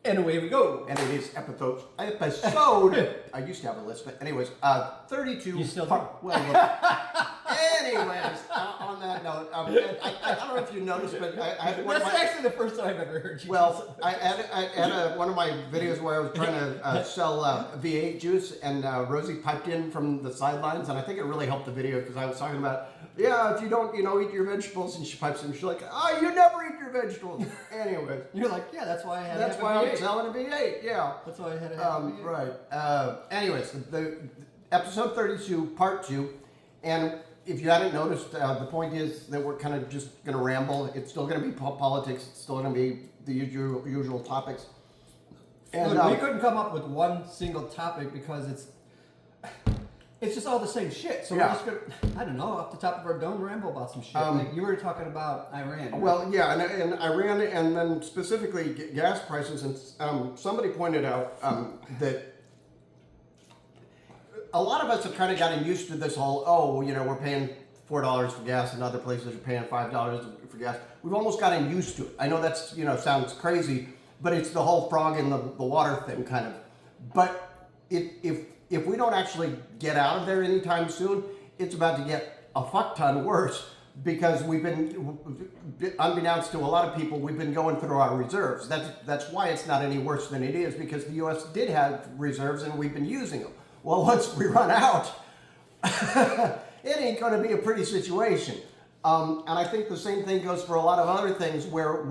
And away we go. And it is episode. I used to have a list, but anyways, 32. You still do? Anyways, on that note, I don't know if you noticed, but I had That's actually the first time I've ever heard you. Well, I had one of my videos where I was trying to sell V8 juice, and Rosie piped in from the sidelines, and I think it really helped the video because I was talking about, if you don't, eat your vegetables, and she pipes in, she's like, you never eat your vegetables. Anyways. You're like, that's why I had That's why I'm selling a V8, yeah. That's why I had to have a V8. Right. Anyways, the episode 32, part 2, and if you hadn't noticed, the point is that we're kind of just going to ramble. It's still going to be politics. It's still going to be the usual topics. And look, we couldn't come up with one single topic because it's just all the same shit. So we're just going to, I don't know, off the top of our dome, ramble about some shit. Like you were talking about Iran. Right? Well, yeah, and Iran, and then specifically gas prices. And somebody pointed out that a lot of us have kind of gotten used to this whole, we're paying $4 for gas, and other places are paying $5 for gas. We've almost gotten used to it. I know that's, sounds crazy, but it's the whole frog in the water thing kind of. But if we don't actually get out of there anytime soon, it's about to get a fuck ton worse, because we've been, unbeknownst to a lot of people, we've been going through our reserves. That's why it's not any worse than it is, because the U.S. did have reserves and we've been using them. Well, once we run out, it ain't going to be a pretty situation. And I think the same thing goes for a lot of other things where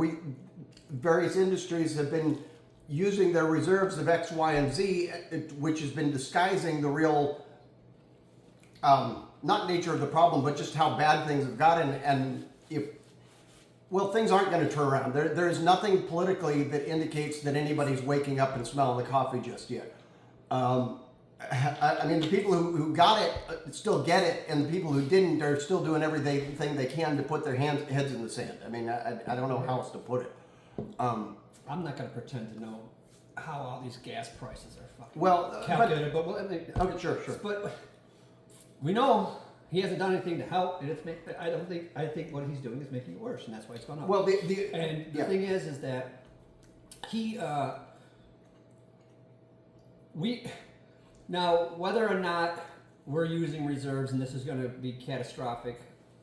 various industries have been using their reserves of X, Y, and Z, which has been disguising the real, not nature of the problem, but just how bad things have gotten. And things aren't going to turn around. There's nothing politically that indicates that anybody's waking up and smelling the coffee just yet. I mean, the people who got it still get it, and the people who didn't are still doing everything they can to put their heads in the sand. I mean, I don't know how else to put it. I'm not going to pretend to know how all these gas prices are fucking calculated, but sure. But we know he hasn't done anything to help, and I think what he's doing is making it worse, and that's why it's gone up. Well, the thing is that he now, whether or not we're using reserves, and this is going to be catastrophic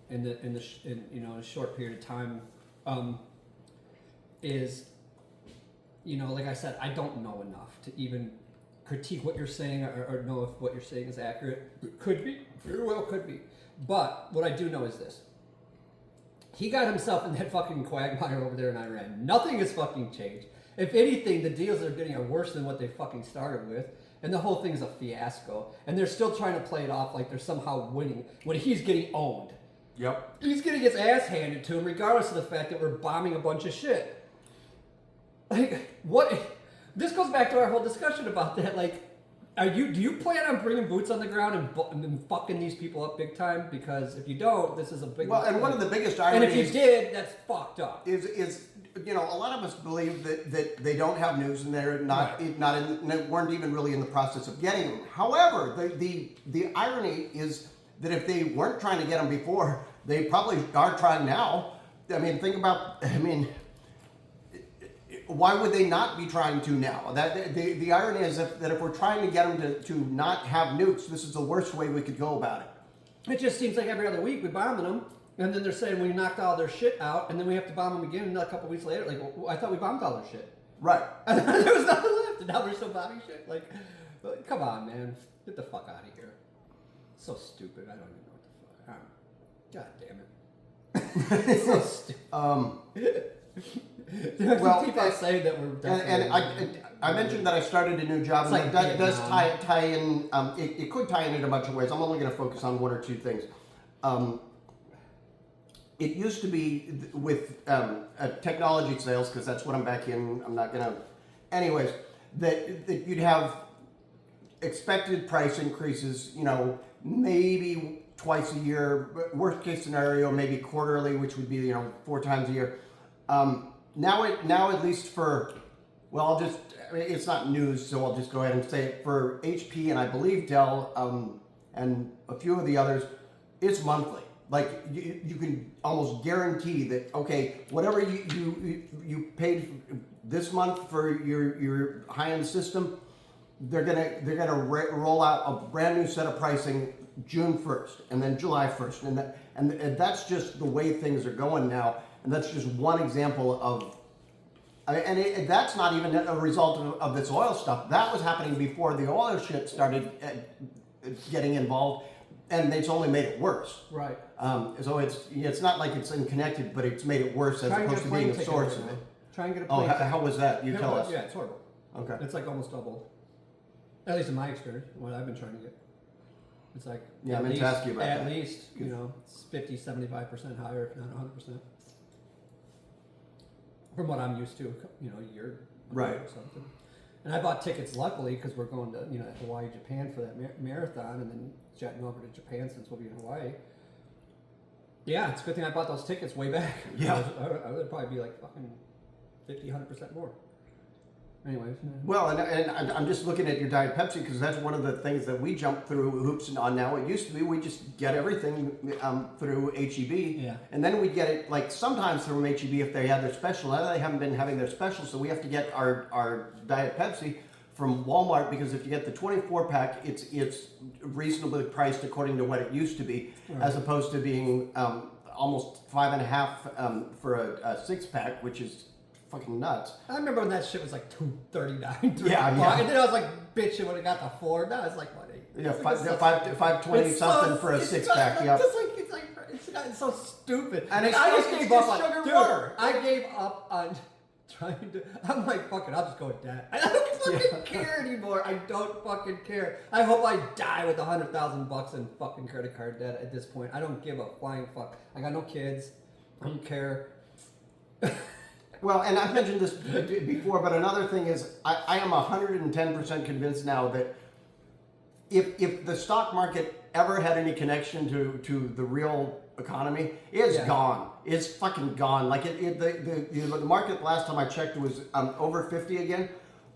in a short period of time, is, like I said, I don't know enough to even critique what you're saying or know if what you're saying is accurate. It could be, very well could be. But what I do know is this: he got himself in that fucking quagmire over there in Iran. Nothing has fucking changed. If anything, the deals they're getting are worse than what they fucking started with. And the whole thing's a fiasco. And they're still trying to play it off like they're somehow winning when he's getting owned. Yep. He's getting his ass handed to him regardless of the fact that we're bombing a bunch of shit. Like, what? This goes back to our whole discussion about that. Like, do you plan on bringing boots on the ground and fucking these people up big time? Because if you don't, this is a big... and one of the biggest ironies... And if you did, that's fucked up. Is a lot of us believe that they don't have news, and they're weren't even really in the process of getting them. However, the irony is that if they weren't trying to get them before, they probably are trying now. I mean, why would they not be trying to now? The irony is that if we're trying to get them to not have nukes, this is the worst way we could go about it. It just seems like every other week we're bombing them. And then they're saying we knocked all their shit out, and then we have to bomb them again a couple weeks later. Like, I thought we bombed all their shit. Right. And there was nothing left, and now we're still bombing shit. Like, come on, man. Get the fuck out of here. So stupid. I don't even know what the fuck. God damn it. It's so stupid. Keep on saying that we're definitely... And I mentioned that I started a new job, and that does tie in... It could tie in a bunch of ways. I'm only going to focus on one or two things. It used to be with technology sales, because that's what I'm back in. I'm not going to... Anyways, that you'd have expected price increases, maybe twice a year. Worst case scenario, maybe quarterly, which would be, 4 times a year. Now at least for... Well, it's not news, so I'll just go ahead and say it. For HP and I believe Dell and a few of the others, it's monthly. Like, you can almost guarantee that, okay, whatever you paid This month for your high-end system, they're gonna roll out a brand new set of pricing June 1st, and then July 1st, and that's just the way things are going now, and that's just one example of. That's not even a result of this oil stuff. That was happening before the oil shit started getting involved, and it's only made it worse. Right. So it's not like it's unconnected, but it's made it worse as opposed to being a source of it. Try and get a Oh, plane ticket. how was that? You tell us. Yeah, it's horrible. Okay. It's like almost doubled. At least in my experience, what I've been trying to get. It's like Yeah, I meant to ask you about at that. least, it's 50, 75% higher, if not 100%. From what I'm used to, a year ago Right. or something. And I bought tickets luckily because we're going to, Hawaii, Japan for that marathon, and then jetting over to Japan since we'll be in Hawaii. Yeah, it's a good thing I bought those tickets way back. Yeah. I would probably be like fucking 50, 100% more. Anyways. Well, and I'm just looking at your Diet Pepsi because that's one of the things that we jump through hoops on now. It used to be we just get everything through HEB, Yeah. and then we'd get it like sometimes through HEB if they had their special. Now they haven't been having their special, so we have to get our Diet Pepsi from Walmart because if you get the 24-pack, it's reasonably priced according to what it used to be, as opposed to being almost $5.50 for a 6-pack, which is fucking nuts. I remember when that shit was like $2.39. Yeah. And then I was like, bitch, it would have got the 4. Now it's like, what? Yeah, $5.20 something for a 6-pack. Yeah. It's so stupid. And I just gave up on sugar dude, water. I gave up on trying to. I'm like, fuck it, I'll just go with that. I don't fucking care anymore. I don't fucking care. I hope I die with $100,000 in fucking credit card debt at this point. I don't give a flying fuck. I got no kids. I don't care. Well, and I've mentioned this before, but another thing is I am 110% convinced now that if the stock market ever had any connection to the real economy, it's gone. It's fucking gone. Like the market last time I checked was over 50 again,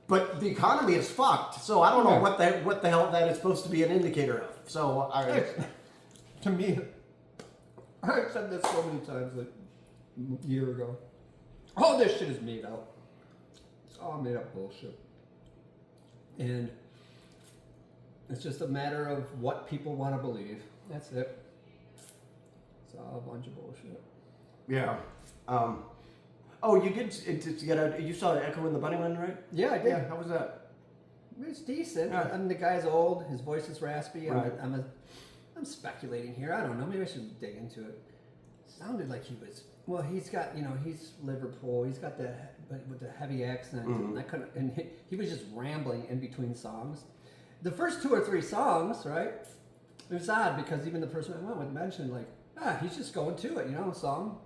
but the economy is fucked. So I don't know what the hell that is supposed to be an indicator of. So To me, I've said this so many times like a year ago. All this shit is made up. It's all made up bullshit. And it's just a matter of what people want to believe. That's it. It's all a bunch of bullshit. Yeah. Oh, you did get out. You saw Echo in the Bunnyman, right? Yeah, I did. Yeah. How was that? It's decent. Yeah. I mean, the guy's old. His voice is raspy. Right. I'm speculating here. I don't know. Maybe I should dig into it. Sounded like he was. Well, he's got, he's Liverpool. He's got with the heavy accent. Mm-hmm. And he was just rambling in between songs. The first 2 or 3 songs, right? It was odd because even the person I went with mentioned like, he's just going to it, song,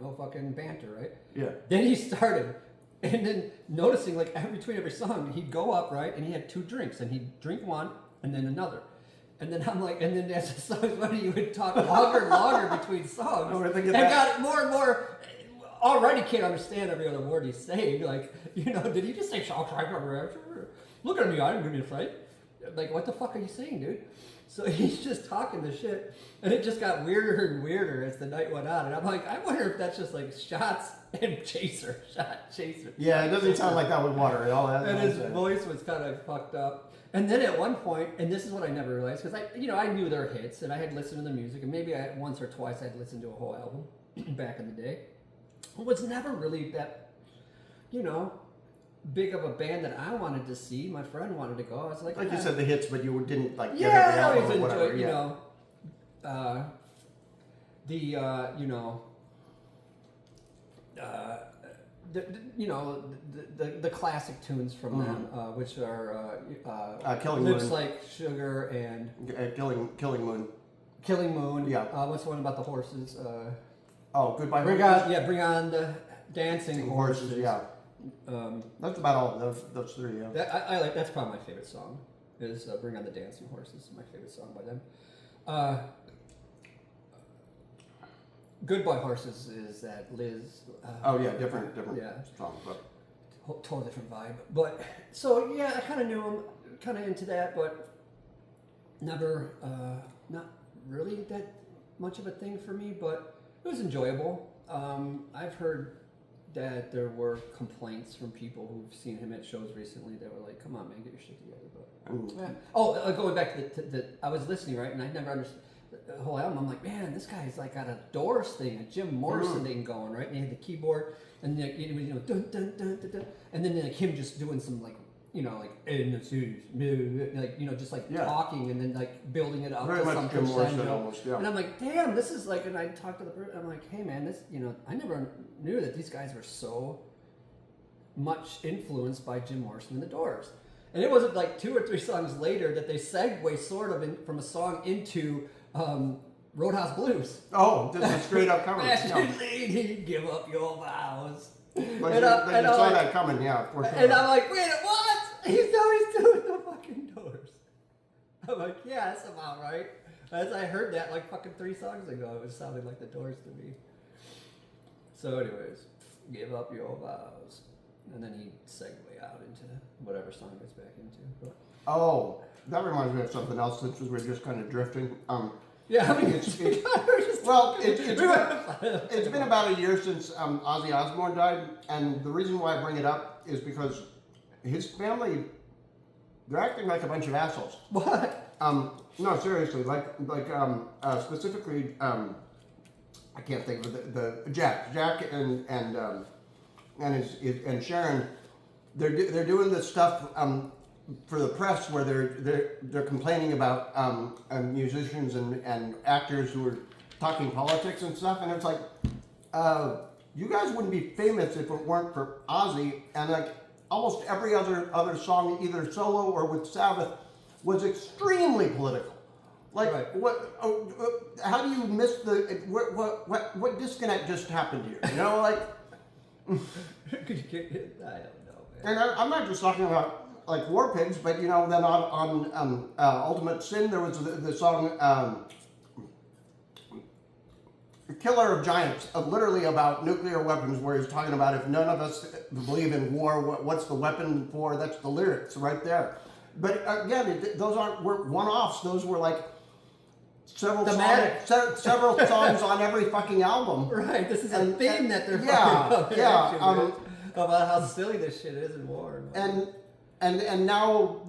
no fucking banter, right? Yeah. Then he started, and then noticing like between every song, he'd go up, right, and he had 2 drinks, and he'd drink one and then another. And then I'm like, and then as the songs went, he would talk longer and longer between songs. Oh, and got more and more. Already can't understand every other word he's saying. Like, did he just say "shock"? Look at me, I didn't give you a fight. Like, what the fuck are you saying, dude? So he's just talking the shit, and it just got weirder and weirder as the night went on. And I'm like, I wonder if that's just like shots and chaser, shot chaser. Yeah, it doesn't sound like that with water at all. And his voice was kind of fucked up. And then at one point, and this is what I never realized, because I knew their hits, and I had listened to the music, and maybe once or twice I'd listened to a whole album back in the day. It was never really that, big of a band that I wanted to see. My friend wanted to go. I was like, you said the hits, but you didn't like yeah, get every I album always or whatever. The classic tunes from them, which are Killing Lips Moon. Like Sugar and Killing Moon. Killing Moon. Yeah. What's the one about the horses? Goodbye Bring Horses. on, bring on the dancing horses. Yeah. That's about all those 3. Yeah. I like. That's probably my favorite song. Is "Bring On the Dancing Horses." My favorite song by them. "Goodbye Horses" is that Liz. Different Yeah. song, but Totally different vibe. But so yeah, I kind of knew him, kind of into that, but never, not really that much of a thing for me. But it was enjoyable. I've heard that there were complaints from people who've seen him at shows recently that were like, "Come on, man, get your shit together." But yeah. Oh, going back to the I was listening, right, and I never understood the whole album. I'm like, man, this guy's like got a Doors thing, a Jim Morrison thing going, right? And he had the keyboard, and then it was dun dun dun dun dun, and then like him just doing some like like in the series, like just like talking and then like building it up very to much some Jim Morrison crescendo. almost, yeah. And I'm like, damn, this is like, and I talked to the person, I'm like, hey man, this I never knew that these guys were so much influenced by Jim Morrison and the Doors. And it wasn't like 2 or 3 songs later that they segue sort of from a song into Roadhouse Blues. Oh, this is straight up coming. Lady, give up your vows. But you saw that coming, yeah, for sure. And I'm like, wait, what? He's doing the fucking Doors. I'm like, yeah, that's about right. As I heard that like fucking 3 songs ago, it was sounding like the Doors to me. So anyways, give up your vows. And then he segue out into whatever song he gets back into. But. Oh, that reminds me of something else since we're just kind of drifting. Yeah, I mean, it's been about a year since Ozzy Osbourne died, and the reason why I bring it up is because his family, they're acting like a bunch of assholes. What? No, seriously, specifically, I can't think of the Jack and Sharon, they're doing this stuff for the press where they're complaining about musicians and actors who are talking politics and stuff, and it's like, you guys wouldn't be famous if it weren't for Ozzy, and like almost every other song, either solo or with Sabbath, was extremely political. Like right. What? How do you miss what disconnect just happened here? Like. I don't know, man. And I'm not just talking about like War Pigs, but then on Ultimate Sin there was the song Killer of Giants, literally about nuclear weapons, where he's talking about if none of us believe in war, what's the weapon for? That's the lyrics right there. But again, those weren't one-offs. Those were like several songs on every fucking album. Right, this is a theme that they're fucking about. About how silly this shit is in war. And now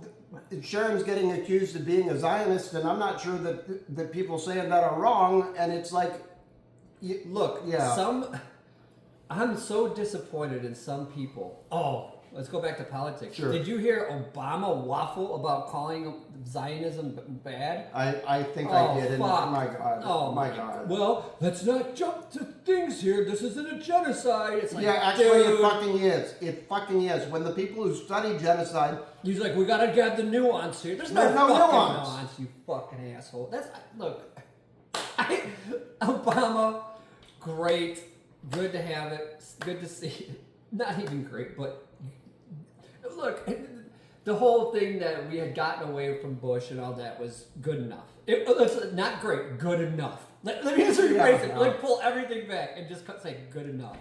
Sharon's getting accused of being a Zionist, and I'm not sure that people saying that are wrong. And it's like, look, I'm so disappointed in some people. Oh, let's go back to politics. Sure. Did you hear Obama waffle about calling Zionism bad? I think I did. Fuck. And my God. Oh my God. Well, let's not jump to things here. This isn't a genocide. It's like, actually, dude. it fucking is. It fucking is. When the people who study genocide, he's like, we gotta get the nuance here. There's no fucking nuance, you fucking asshole. Obama, great, good to have it, good to see it. Not even great, but look, the whole thing that we had gotten away from Bush and all that was good enough. It's not great, good enough. Let me just rephrase it. Like pull everything back and just say good enough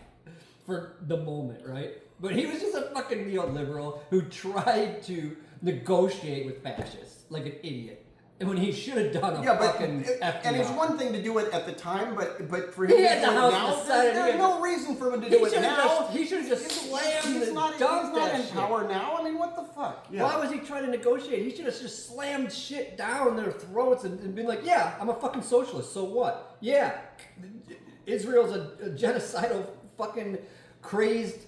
for the moment, right? But he was just a fucking neoliberal who tried to negotiate with fascists like an idiot. And when he should have done fucking FDR. And it's one thing to do it at the time, but for he him to had the do it House now, and the Senate. there's no reason for him to do it now. He should have just slammed He's not in power now. I mean, what the fuck? Yeah. Why was he trying to negotiate? He should have just slammed shit down their throats and been like, yeah, I'm a fucking socialist, so what? Yeah, Israel's a genocidal fucking crazed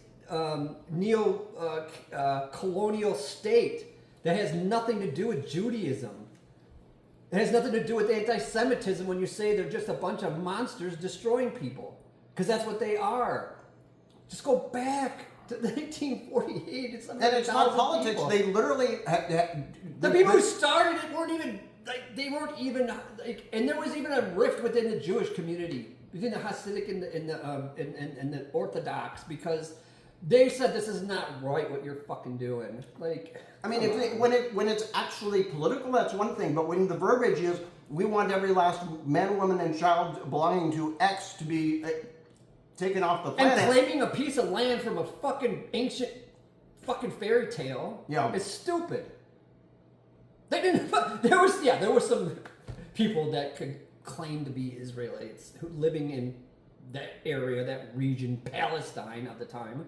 colonial state that has nothing to do with Judaism. It has nothing to do with anti-Semitism when you say they're just a bunch of monsters destroying people. Because that's what they are. Just go back to 1948. It's not politics. People. They literally... the people who started it weren't even... and there was even a rift within the Jewish community, between the Hasidic and the Orthodox, because they said this is not right what you're fucking doing. I mean, when it's actually political, that's one thing. But when the verbiage is, we want every last man, woman, and child belonging to X to be taken off the planet, and claiming a piece of land from a fucking ancient fucking fairy tale, is stupid. They didn't. There were some people that could claim to be Israelites who living in that area, that region, Palestine at the time.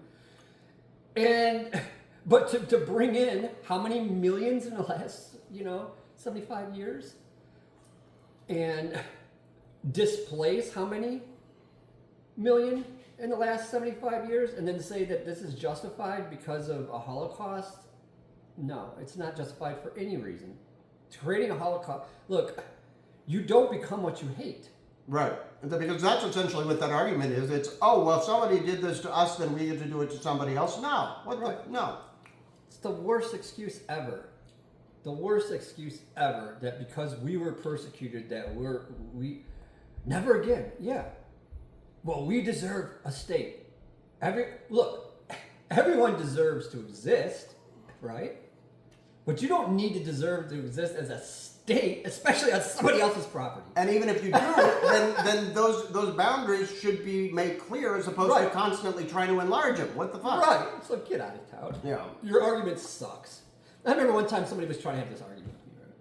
But to bring in how many millions in the last, 75 years? And displace how many million in the last 75 years? And then say that this is justified because of a Holocaust? No, it's not justified for any reason. Creating a Holocaust, look, you don't become what you hate. Right. Because that's essentially what that argument is. It's, oh, well, if somebody did this to us, then we get to do it to somebody else. No. No. It's the worst excuse ever. The worst excuse ever, that because we were persecuted, that we never again. Yeah. Well, we deserve a state. Everyone deserves to exist, right? But you don't need to deserve to exist as a state, especially on somebody else's property. And even if you do, then those boundaries should be made clear as opposed to constantly trying to enlarge them. What the fuck? Right. So get out of town. Yeah. Your argument sucks. I remember one time somebody was trying to have this argument with me, right?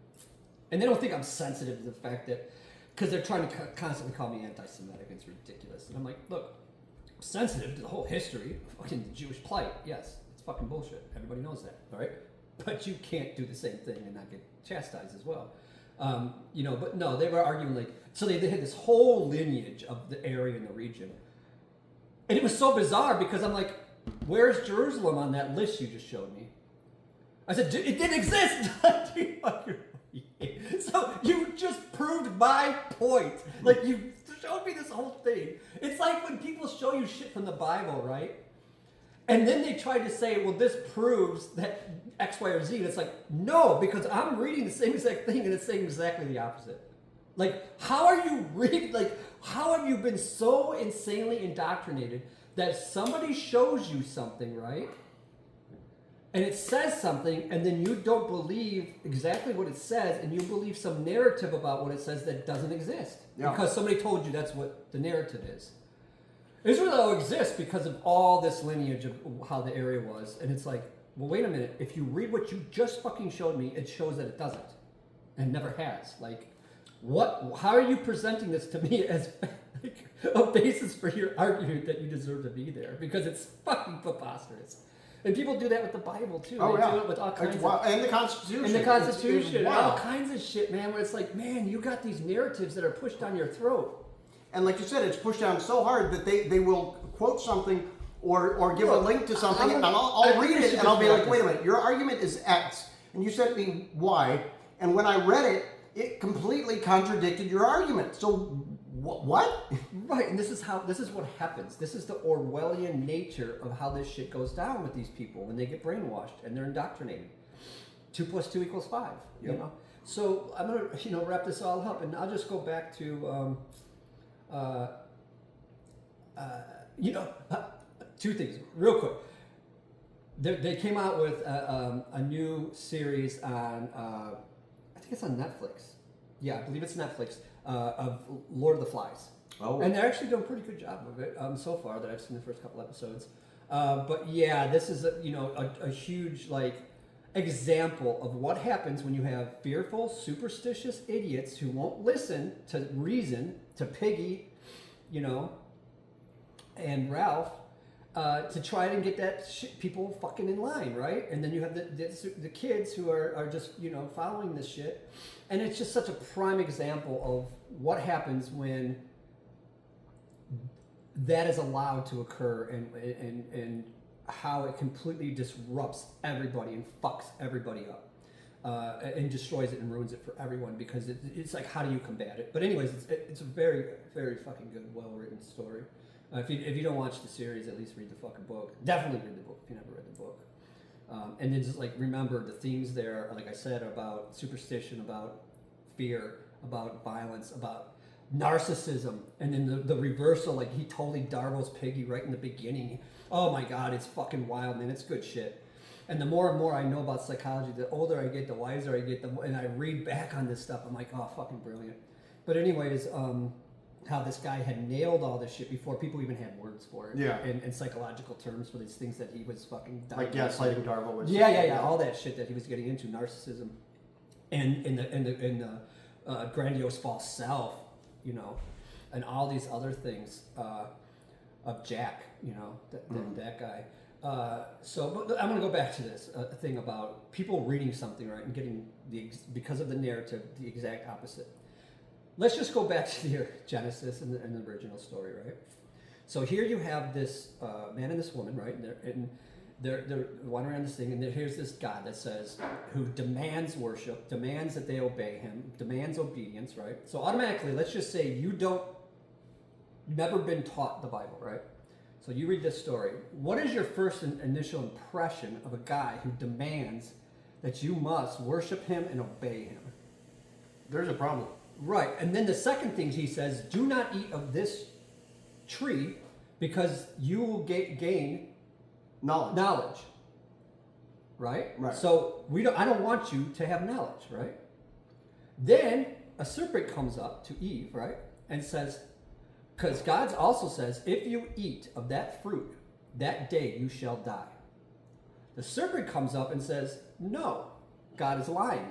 And they don't think I'm sensitive to the fact that, because they're trying to constantly call me anti-Semitic. It's ridiculous. And I'm like, look, I'm sensitive to the whole history of fucking the Jewish plight. Yes, it's fucking bullshit. Everybody knows that, all right? But you can't do the same thing and not get chastised as well. But no, they were arguing like, so they had this whole lineage of the area and the region. And it was so bizarre because I'm like, where's Jerusalem on that list you just showed me? I said, it didn't exist. So you just proved my point. Like, you showed me this whole thing. It's like when people show you shit from the Bible, right? And then they try to say, well, this proves that X, Y, or Z. And it's like, no, because I'm reading the same exact thing and it's saying exactly the opposite. Like, how are you reading? Like, how have you been so insanely indoctrinated that somebody shows you something, right? And it says something, and then you don't believe exactly what it says, and you believe some narrative about what it says that doesn't exist. Yeah. Because somebody told you that's what the narrative is. Israel exists because of all this lineage of how the area was. And it's like, well, wait a minute. If you read what you just fucking showed me, it shows that it doesn't. And never has. Like, what? How are you presenting this to me as like, a basis for your argument that you deserve to be there? Because it's fucking preposterous. And people do that with the Bible too. Oh, they yeah. do it with all kinds of... And the Constitution. And the Constitution. It's all kinds of shit, man, where it's like, man, you got these narratives that are pushed down your throat. And like you said, it's pushed down so hard that they will quote something or give a link to something, and I'll read it, and I'll be like, wait a minute, your argument is X, and you sent me Y, and when I read it, it completely contradicted your argument. So what? Right, and this is what happens. This is the Orwellian nature of how this shit goes down with these people when they get brainwashed and they're indoctrinated. 2 + 2 = 5. Yep. You know. So I'm gonna wrap this all up, and I'll just go back to two things real quick. They came out with a new series on I think it's on Netflix. Yeah, I believe it's Netflix. Of Lord of the Flies. Oh. And they're actually doing a pretty good job of it so far that I've seen the first couple episodes. But yeah, this is a huge example of what happens when you have fearful, superstitious idiots who won't listen to reason, to Piggy, and Ralph, to try and get that people fucking in line, right? And then you have the kids who are just following this shit, and it's just such a prime example of what happens when that is allowed to occur, and how it completely disrupts everybody and fucks everybody up, and destroys it and ruins it for everyone, because it's like, how do you combat it? But anyways, it's a very, very fucking good, well-written story. If you don't watch the series, at least read the fucking book. Definitely read the book if you never read the book. And then just remember the themes there, like I said, about superstition, about fear, about violence, about narcissism, and then the reversal, he totally Darbo's Piggy right in the beginning. Oh my God, it's fucking wild, man. It's good shit. And the more and more I know about psychology, the older I get, the wiser I get, and I read back on this stuff, I'm like, oh, fucking brilliant. But anyways, how this guy had nailed all this shit before people even had words for it. Yeah. And psychological terms for these things that he was fucking... Like gaslighting Darbo was... Yeah. All that shit that he was getting into, narcissism. And the grandiose false self, and all these other things of Jack, that guy. But I'm going to go back to this thing about people reading something, right, and getting because of the narrative, the exact opposite. Let's just go back to the Genesis and the original story, right? So here you have this man and this woman, right? And they're wandering around this thing, and here's this God that says, who demands worship, demands that they obey him, demands obedience, right? So automatically, let's just say you've never been taught the Bible, right? So you read this story. What is your first initial impression of a guy who demands that you must worship him and obey him? There's a problem. Right. And then the second thing he says, do not eat of this tree because you will gain knowledge. Right? Right. So I don't want you to have knowledge, right? Then a serpent comes up to Eve, right? And says, because God also says, if you eat of that fruit, that day you shall die. The serpent comes up and says, no, God is lying.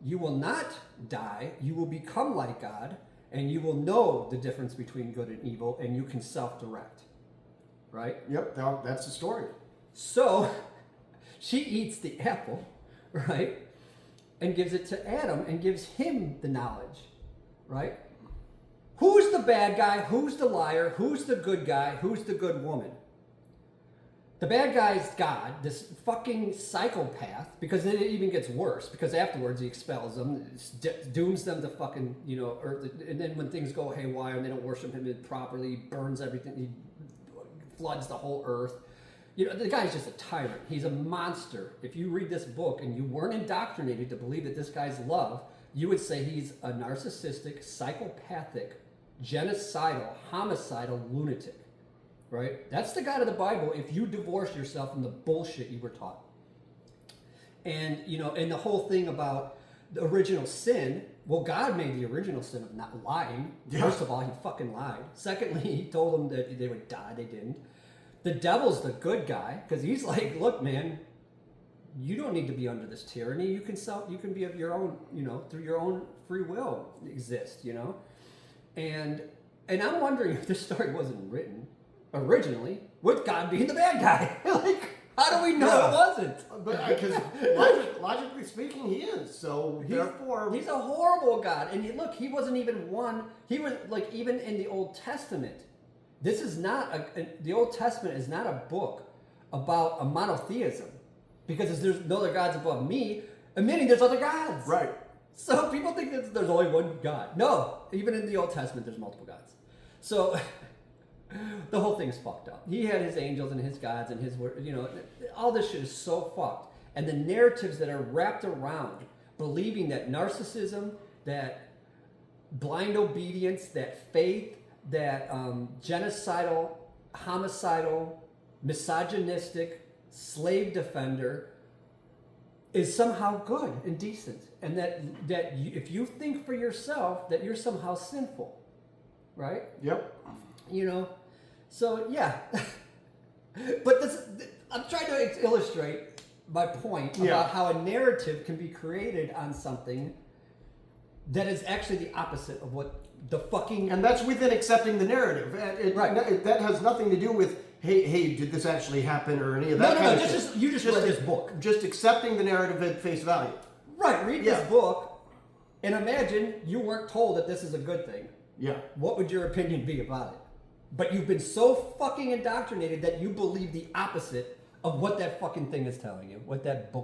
You will not die. You will become like God, and you will know the difference between good and evil, and you can self-direct. Right? Yep, that's the story. So she eats the apple, right? And gives it to Adam and gives him the knowledge, right? Who's the bad guy? Who's the liar? Who's the good guy? Who's the good woman? The bad guy's God, this fucking psychopath, because then it even gets worse, because afterwards he expels them, dooms them to fucking, earth, and then when things go haywire and they don't worship him properly, he burns everything, he floods the whole earth. The guy's just a tyrant. He's a monster. If you read this book and you weren't indoctrinated to believe that this guy's love, you would say he's a narcissistic, psychopathic, genocidal, homicidal lunatic, right? That's the God of the Bible if you divorce yourself from the bullshit you were taught. And, and the whole thing about the original sin, well, God made the original sin of not lying. Yeah. First of all, he fucking lied. Secondly, he told them that they would die. They didn't. The devil's the good guy because he's like, look, man, you don't need to be under this tyranny. You can be of your own, through your own free will exist, And I'm wondering if this story wasn't written originally with God being the bad guy. Like, how do we know it wasn't? But because logically speaking, he is. So therefore, he's a horrible God. And look, he wasn't even one. He was like, even in the Old Testament, this is not the Old Testament is not a book about a monotheism, because there's no other gods above me, admitting there's other gods. Right. So people think that there's only one God. No, even in the Old Testament, there's multiple gods. So the whole thing's fucked up. He had his angels and his gods and his word. All this shit is so fucked. And the narratives that are wrapped around believing that narcissism, that blind obedience, that faith, that genocidal, homicidal, misogynistic, slave defender is somehow good and decent, and that if you think for yourself that you're somehow sinful, right? Yep. So yeah. But I'm trying to illustrate my point about how a narrative can be created on something that is actually the opposite of what the fucking... And that's within accepting the narrative. Right. That has nothing to do with, hey, did this actually happen or any of that kind of shit. You just read this book. Just accepting the narrative at face value. Right, read this book and imagine you weren't told that this is a good thing. Yeah. What would your opinion be about it? But you've been so fucking indoctrinated that you believe the opposite of what that fucking thing is telling you, what that book